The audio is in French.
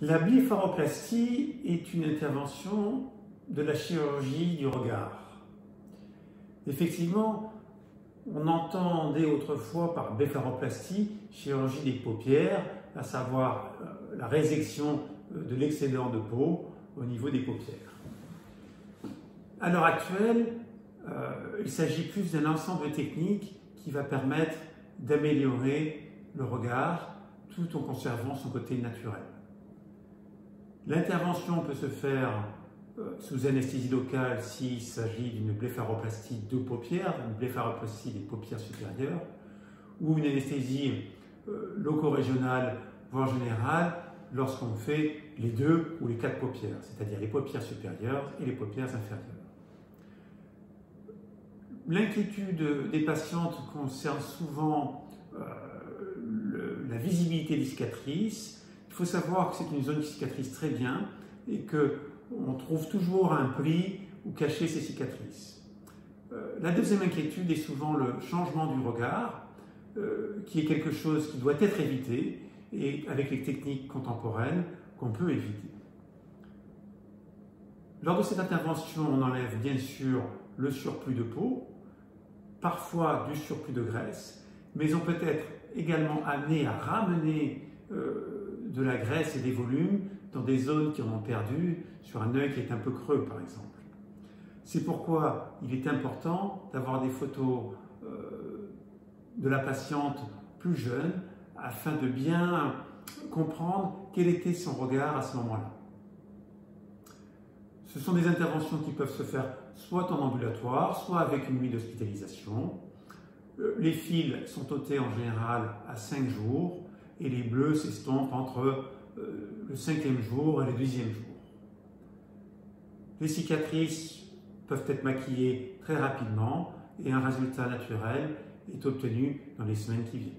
La blépharoplastie est une intervention de la chirurgie du regard. Effectivement, on entendait autrefois par blépharoplastie chirurgie des paupières, à savoir la résection de l'excédent de peau au niveau des paupières. À l'heure actuelle, il s'agit plus d'un ensemble de techniques qui va permettre d'améliorer le regard tout en conservant son côté naturel. L'intervention peut se faire sous anesthésie locale s'il s'agit d'une blépharoplastie de paupières, une blépharoplastie des paupières supérieures, ou une anesthésie loco-régionale, voire générale, lorsqu'on fait les deux ou les quatre paupières, c'est-à-dire les paupières supérieures et les paupières inférieures. L'inquiétude des patientes concerne souvent la visibilité des cicatrices. Il faut savoir que c'est une zone qui cicatrise très bien et qu'on trouve toujours un pli ou cacher ces cicatrices. La deuxième inquiétude est souvent le changement du regard, qui est quelque chose qui doit être évité et avec les techniques contemporaines qu'on peut éviter. Lors de cette intervention, on enlève bien sûr le surplus de peau, parfois du surplus de graisse, mais on peut être également amené à ramener de la graisse et des volumes dans des zones qui en ont perdu, sur un œil qui est un peu creux par exemple. C'est pourquoi il est important d'avoir des photos de la patiente plus jeune afin de bien comprendre quel était son regard à ce moment-là. Ce sont des interventions qui peuvent se faire soit en ambulatoire, soit avec une nuit d'hospitalisation. Les fils sont ôtés en général à 5 jours et les bleus s'estompent entre le 5e jour et le 10e jour. Les cicatrices peuvent être maquillées très rapidement et un résultat naturel est obtenu dans les semaines qui viennent.